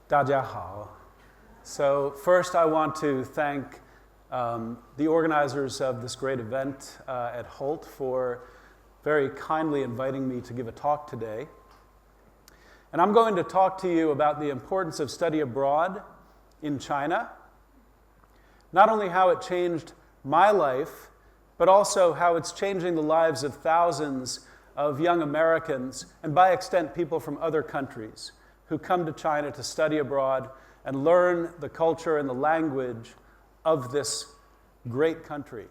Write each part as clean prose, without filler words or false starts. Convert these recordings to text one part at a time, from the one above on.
大家好. So first I want to thank the organizers of this great event at Hult for very kindly inviting me to give a talk today. And I'm going to talk to you about the importance of study abroad in China, not only how it changed my life, but also how it's changing the lives of thousands of young Americans, and by extent people from other countries who come to China to study abroad and learn the culture and the language of this great country.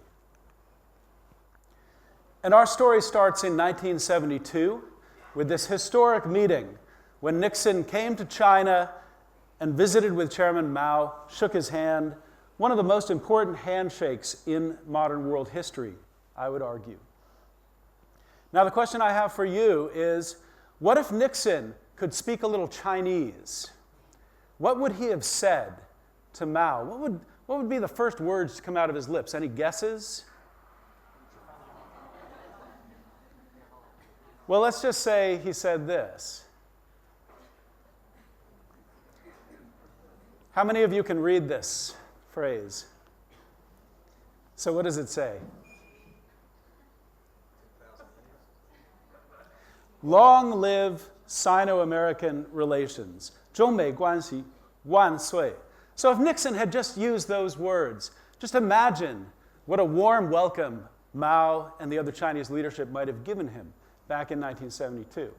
And our story starts in 1972 with this historic meeting when Nixon came to China and visited with Chairman Mao, shook his hand, one of the most important handshakes in modern world history, I would argue. Now the question I have for you is, what if Nixon could speak a little Chinese? What would he have said to Mao? What would be the first words to come out of his lips? Any guesses? Well, let's just say he said this. How many of you can read this phrase? So what does it say? Long live Sino-American relations. 中美关系万岁. So if Nixon had just used those words, just imagine what a warm welcome Mao and the other Chinese leadership might have given him back in 1972.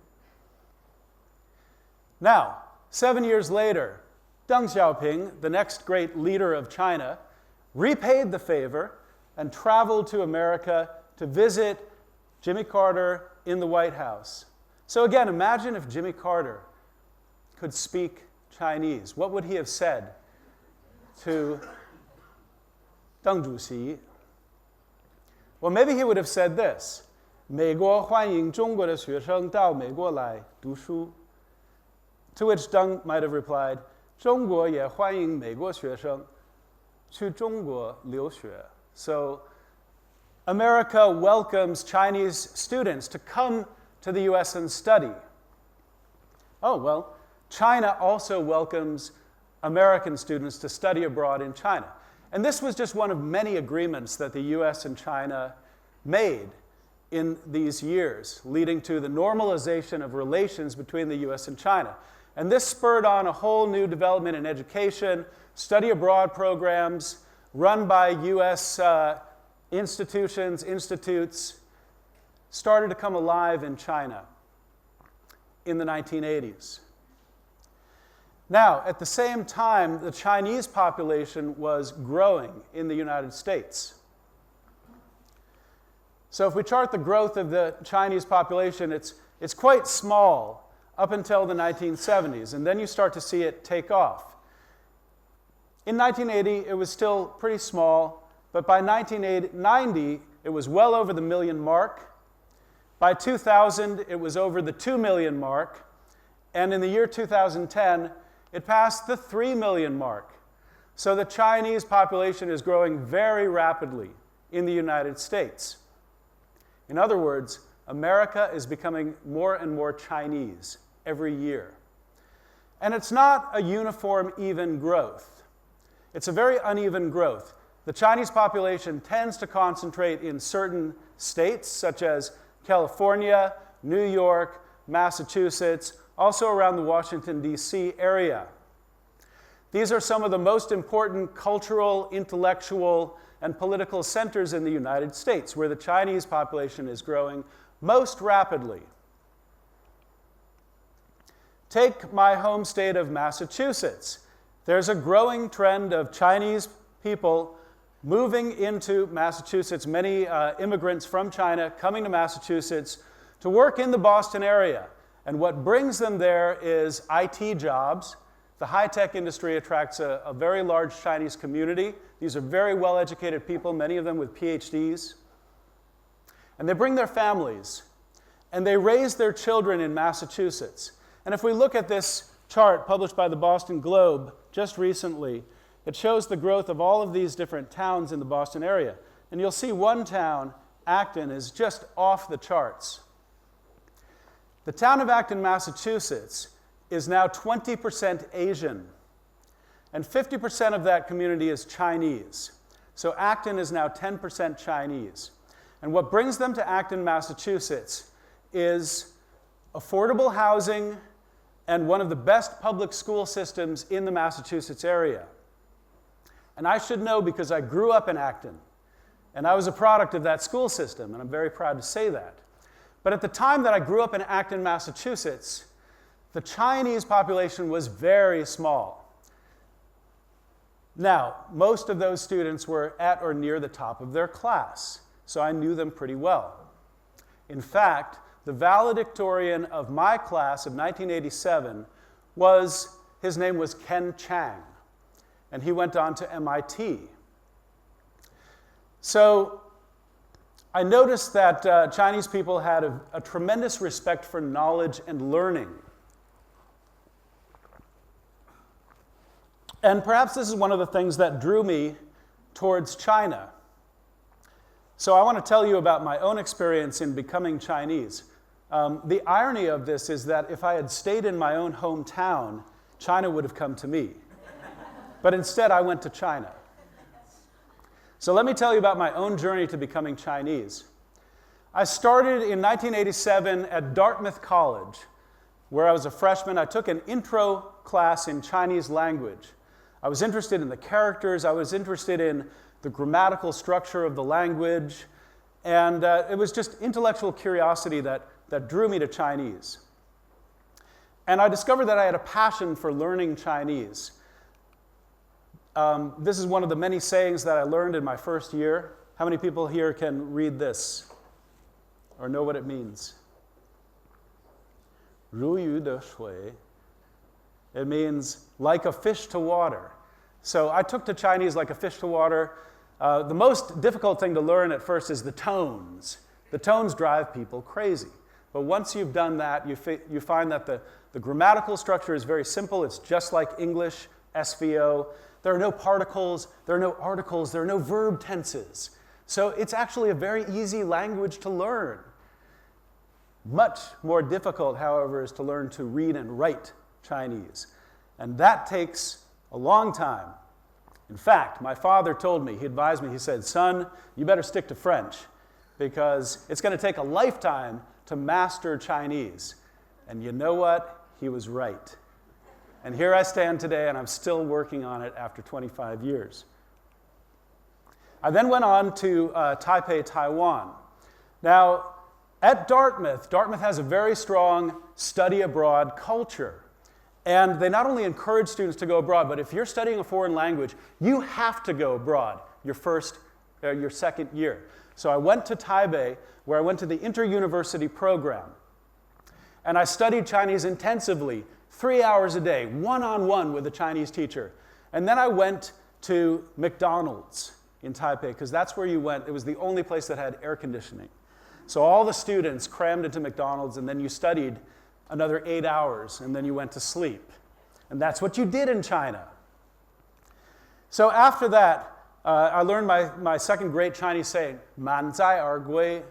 Now, 7 years later, Deng Xiaoping, the next great leader of China, repaid the favor and traveled to America to visit Jimmy Carter in the White House. So again, imagine if Jimmy Carter could speak Chinese. What would he have said to Deng Zhuxi? Well, maybe he would have said this: 美国欢迎中国的学生到美国来读书. To which Deng might have replied, 中国也欢迎美国学生去中国留学. So America welcomes Chinese students to come to the US and study. Oh, well, China also welcomes American students to study abroad in China. And this was just one of many agreements that the US and China made in these years, leading to the normalization of relations between the US and China. And this spurred on a whole new development in education, study abroad programs run by US institutes, started to come alive in China in the 1980s. Now, at the same time, the Chinese population was growing in the United States. So if we chart the growth of the Chinese population, it's quite small up until the 1970s, and then you start to see it take off. In 1980, it was still pretty small, but by 1990, it was well over the million mark. By 2000, it was over the 2 million mark, and in the year 2010, it passed the 3 million mark. So the Chinese population is growing very rapidly in the United States. In other words, America is becoming more and more Chinese every year. And it's not a uniform, even growth. It's a very uneven growth. The Chinese population tends to concentrate in certain states, such as California, New York, Massachusetts, also around the Washington, D.C. area. These are some of the most important cultural, intellectual, and political centers in the United States, where the Chinese population is growing most rapidly. Take my home state of Massachusetts. There's a growing trend of Chinese people moving into Massachusetts, many immigrants from China coming to Massachusetts to work in the Boston area. And what brings them there is IT jobs. The high-tech industry attracts a very large Chinese community. These are very well-educated people, many of them with PhDs. And they bring their families, and they raise their children in Massachusetts. And if we look at this chart published by the Boston Globe just recently, it shows the growth of all of these different towns in the Boston area. And you'll see one town, Acton, is just off the charts. The town of Acton, Massachusetts, is now 20% Asian, and 50% of that community is Chinese. So Acton is now 10% Chinese. And what brings them to Acton, Massachusetts is affordable housing and one of the best public school systems in the Massachusetts area. And I should know because I grew up in Acton, and I was a product of that school system, and I'm very proud to say that. But at the time that I grew up in Acton, Massachusetts, the Chinese population was very small. Now, most of those students were at or near the top of their class, so I knew them pretty well. In fact, the valedictorian of my class of 1987 his name was Ken Chang, and he went on to MIT. So I noticed that Chinese people had a tremendous respect for knowledge and learning. And perhaps this is one of the things that drew me towards China. So I want to tell you about my own experience in becoming Chinese. The irony of this is that if I had stayed in my own hometown, China would have come to me. But instead, I went to China. So let me tell you about my own journey to becoming Chinese. I started in 1987 at Dartmouth College, where I was a freshman. I took an intro class in Chinese language. I was interested in the characters. I was interested in the grammatical structure of the language. And it was just intellectual curiosity that drew me to Chinese. And I discovered that I had a passion for learning Chinese. This is one of the many sayings that I learned in my first year. How many people here can read this or know what it means? 如鱼的水. It means like a fish to water. So I took to Chinese like a fish to water. The most difficult thing to learn at first is the tones. The tones drive people crazy. But once you've done that, you find that the grammatical structure is very simple. It's just like English, SVO. There are no particles, there are no articles, there are no verb tenses. So it's actually a very easy language to learn. Much more difficult, however, is to learn to read and write Chinese. And that takes a long time. In fact, my father told me, he advised me, he said, "Son, you better stick to French because it's going to take a lifetime to master Chinese." And you know what? He was right. And here I stand today, and I'm still working on it after 25 years. I then went on to Taipei, Taiwan. Now, at Dartmouth has a very strong study abroad culture. And they not only encourage students to go abroad, but if you're studying a foreign language, you have to go abroad your second year. So I went to Taipei, where I went to the inter-university program. And I studied Chinese intensively, 3 hours a day, one-on-one with a Chinese teacher. And then I went to McDonald's in Taipei, because that's where you went. It was the only place that had air conditioning. So all the students crammed into McDonald's, and then you studied another 8 hours, and then you went to sleep. And that's what you did in China. So after that, I learned my second great Chinese saying, 满载而归,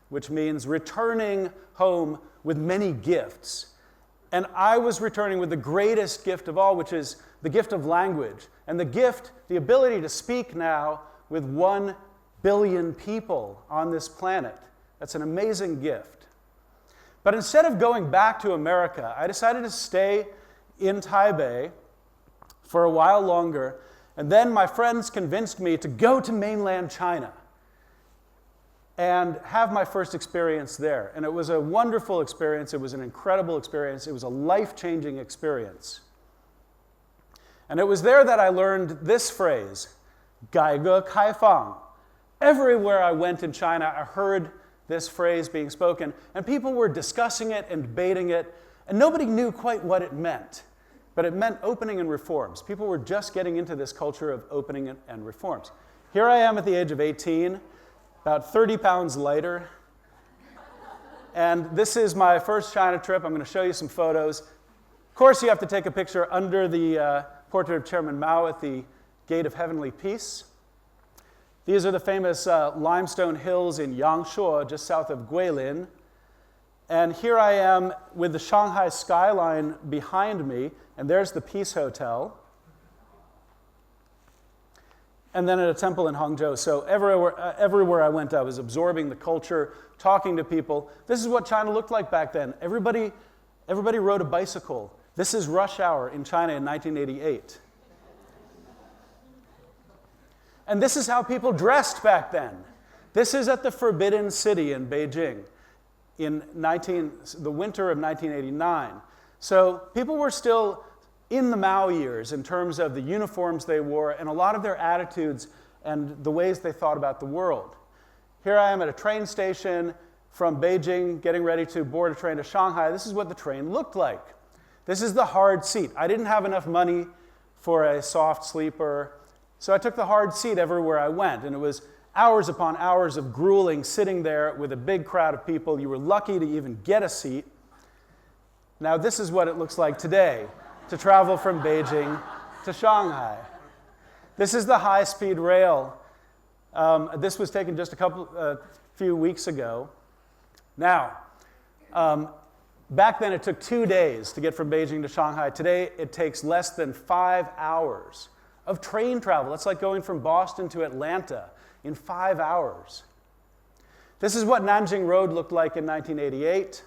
which means returning home with many gifts. And I was returning with the greatest gift of all, which is the gift of language. And the ability to speak now with 1 billion people on this planet. That's an amazing gift. But instead of going back to America, I decided to stay in Taipei for a while longer. And then my friends convinced me to go to mainland China and have my first experience there. And it was a wonderful experience. It was an incredible experience. It was a life-changing experience. And it was there that I learned this phrase, 改革开放. Everywhere I went in China, I heard this phrase being spoken, and people were discussing it and debating it, and nobody knew quite what it meant. But it meant opening and reforms. People were just getting into this culture of opening and reforms. Here I am at the age of 18, about 30 pounds lighter. And this is my first China trip. I'm going to show you some photos. Of course, you have to take a picture under the portrait of Chairman Mao at the Gate of Heavenly Peace. These are the famous limestone hills in Yangshuo, just south of Guilin. And here I am with the Shanghai skyline behind me, and there's the Peace Hotel. And then at a temple in Hangzhou. So everywhere I went, I was absorbing the culture, talking to people. This is what China looked like back then. Everybody rode a bicycle. This is rush hour in China in 1988. And this is how people dressed back then. This is at the Forbidden City in Beijing in the winter of 1989. So people were still in the Mao years in terms of the uniforms they wore and a lot of their attitudes and the ways they thought about the world. Here I am at a train station from Beijing, getting ready to board a train to Shanghai. This is what the train looked like. This is the hard seat. I didn't have enough money for a soft sleeper, so I took the hard seat everywhere I went, and it was hours upon hours of grueling sitting there with a big crowd of people. You were lucky to even get a seat. Now this is what it looks like today to travel from Beijing to Shanghai. This is the high-speed rail. This was taken just a few weeks ago. Now, back then it took 2 days to get from Beijing to Shanghai. Today it takes less than 5 hours of train travel. It's like going from Boston to Atlanta in 5 hours. This is what Nanjing Road looked like in 1988.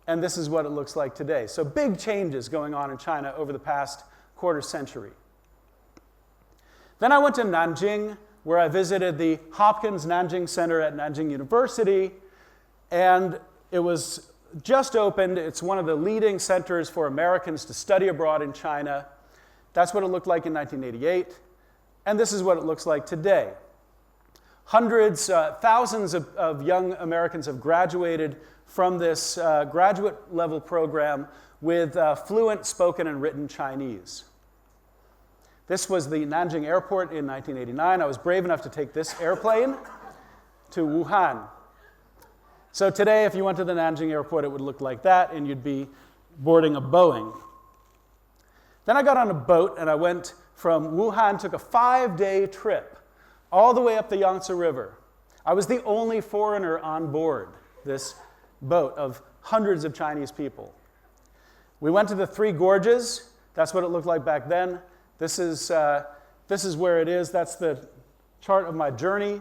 And this is what it looks like today. So big changes going on in China over the past quarter century. Then I went to Nanjing, where I visited the Hopkins Nanjing Center at Nanjing University, and it was just opened. It's one of the leading centers for Americans to study abroad in China. That's what it looked like in 1988, and this is what it looks like today. Hundreds, thousands of young Americans have graduated from this graduate-level program with fluent spoken and written Chinese. This was the Nanjing Airport in 1989. I was brave enough to take this airplane to Wuhan. So today, if you went to the Nanjing Airport, it would look like that, and you'd be boarding a Boeing. Then I got on a boat, and I went from Wuhan, took a 5-day trip all the way up the Yangtze River. I was the only foreigner on board this boat of hundreds of Chinese people. We went to the Three Gorges. That's what it looked like back then. This is where it is. That's the chart of my journey.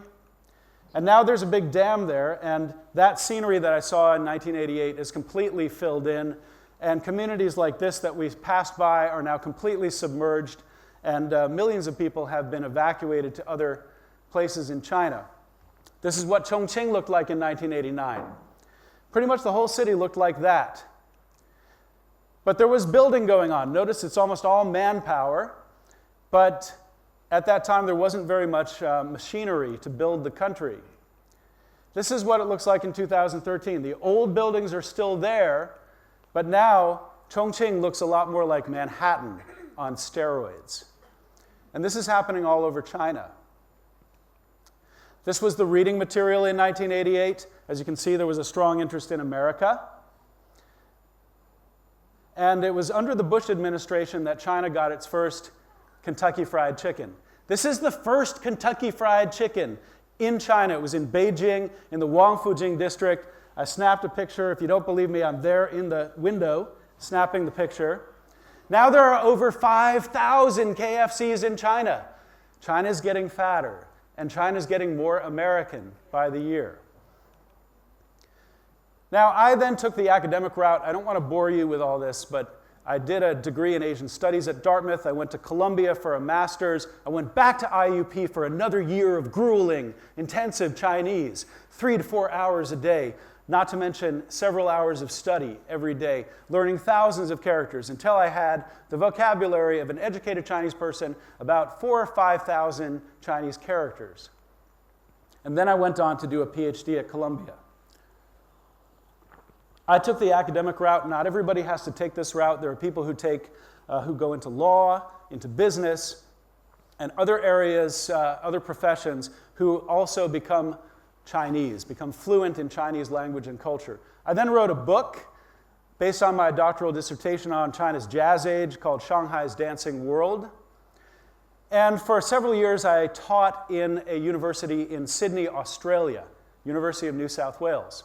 And now there's a big dam there, and that scenery that I saw in 1988 is completely filled in, and communities like this that we passed by are now completely submerged, and millions of people have been evacuated to other places in China. This is what Chongqing looked like in 1989. Pretty much the whole city looked like that. But there was building going on. Notice it's almost all manpower, but at that time there wasn't very much machinery to build the country. This is what it looks like in 2013. The old buildings are still there, but now Chongqing looks a lot more like Manhattan on steroids. And this is happening all over China. This was the reading material in 1988. As you can see, there was a strong interest in America. And it was under the Bush administration that China got its first Kentucky Fried Chicken. This is the first Kentucky Fried Chicken in China. It was in Beijing, in the Wangfujing district. I snapped a picture. If you don't believe me, I'm there in the window snapping the picture. Now there are over 5,000 KFCs in China. China's getting fatter, and China's getting more American by the year. Now, I then took the academic route. I don't want to bore you with all this, but I did a degree in Asian Studies at Dartmouth. I went to Columbia for a master's. I went back to IUP for another year of grueling, intensive Chinese, 3 to 4 hours a day, not to mention several hours of study every day, learning thousands of characters until I had the vocabulary of an educated Chinese person, about 4,000 or 5,000 Chinese characters. And then I went on to do a PhD at Columbia. I took the academic route. Not everybody has to take this route. There are people who go into law, into business, and other areas, other professions, who also become Chinese, become fluent in Chinese language and culture. I then wrote a book based on my doctoral dissertation on China's jazz age called Shanghai's Dancing World. And for several years, I taught in a university in Sydney, Australia, University of New South Wales.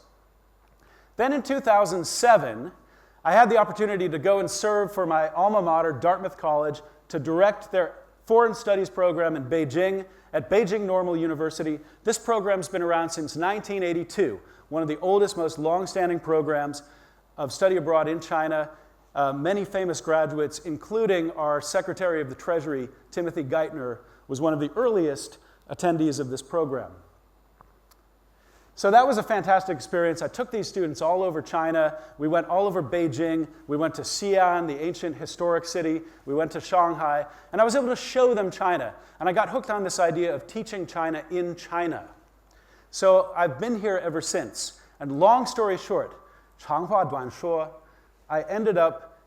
Then in 2007, I had the opportunity to go and serve for my alma mater, Dartmouth College, to direct their foreign studies program in Beijing at Beijing Normal University. This program's been around since 1982, one of the oldest, most long-standing programs of study abroad in China. Many famous graduates, including our Secretary of the Treasury, Timothy Geithner, was one of the earliest attendees of this program. So that was a fantastic experience. I took these students all over China. We went all over Beijing. We went to Xi'an, the ancient historic city. We went to Shanghai. And I was able to show them China. And I got hooked on this idea of teaching China in China. So I've been here ever since. And long story short, 长话短说, I ended up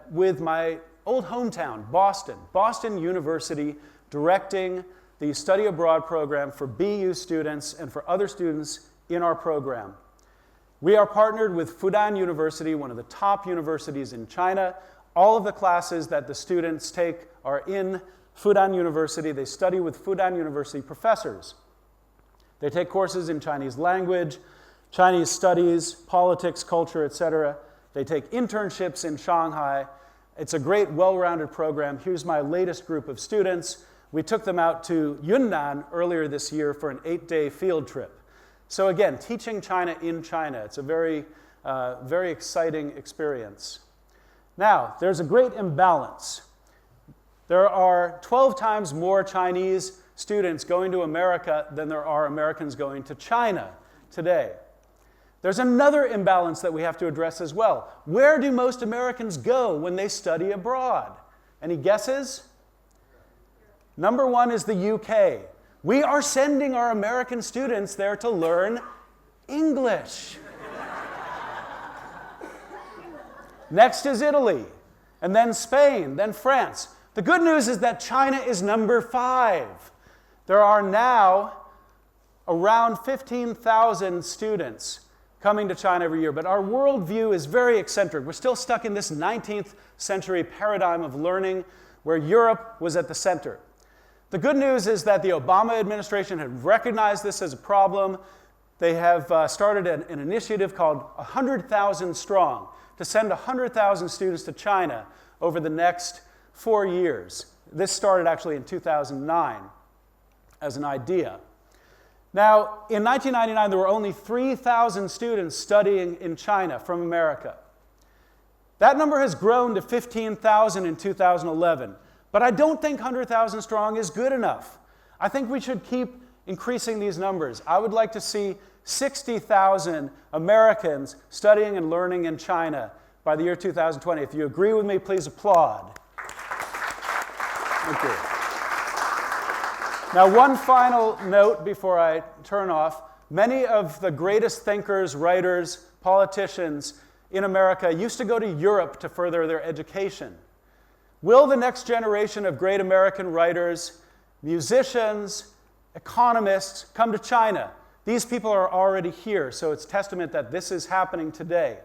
with my old hometown, Boston University, directing the study abroad program for BU students and for other students in our program. We are partnered with Fudan University, one of the top universities in China. All of the classes that the students take are in Fudan University. They study with Fudan University professors. They take courses in Chinese language, Chinese studies, politics, culture, etc. They take internships in Shanghai. It's a great, well-rounded program. Here's my latest group of students. We took them out to Yunnan earlier this year for an 8-day field trip. So again, teaching China in China. It's a very, very exciting experience. Now, there's a great imbalance. There are 12 times more Chinese students going to America than there are Americans going to China today. There's another imbalance that we have to address as well. Where do most Americans go when they study abroad? Any guesses? Number one is the UK. We are sending our American students there to learn English. Next is Italy, and then Spain, then France. The good news is that China is number 5. There are now around 15,000 students coming to China every year, but our worldview is very eccentric. We're still stuck in this 19th century paradigm of learning where Europe was at the center. The good news is that the Obama administration had recognized this as a problem. They have started an initiative called 100,000 Strong to send 100,000 students to China over the next 4 years. This started actually in 2009 as an idea. Now, in 1999, there were only 3,000 students studying in China from America. That number has grown to 15,000 in 2011. But I don't think 100,000 strong is good enough. I think we should keep increasing these numbers. I would like to see 60,000 Americans studying and learning in China by the year 2020. If you agree with me, please applaud. Thank you. Now, one final note before I turn off. Many of the greatest thinkers, writers, politicians in America used to go to Europe to further their education. Will the next generation of great American writers, musicians, economists come to China? These people are already here, so it's testament that this is happening today.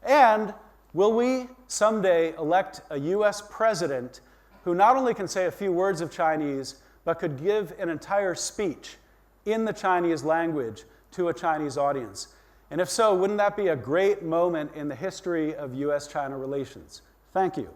And will we someday elect a US president who not only can say a few words of Chinese, but could give an entire speech in the Chinese language to a Chinese audience? And if so, wouldn't that be a great moment in the history of US-China relations? Thank you.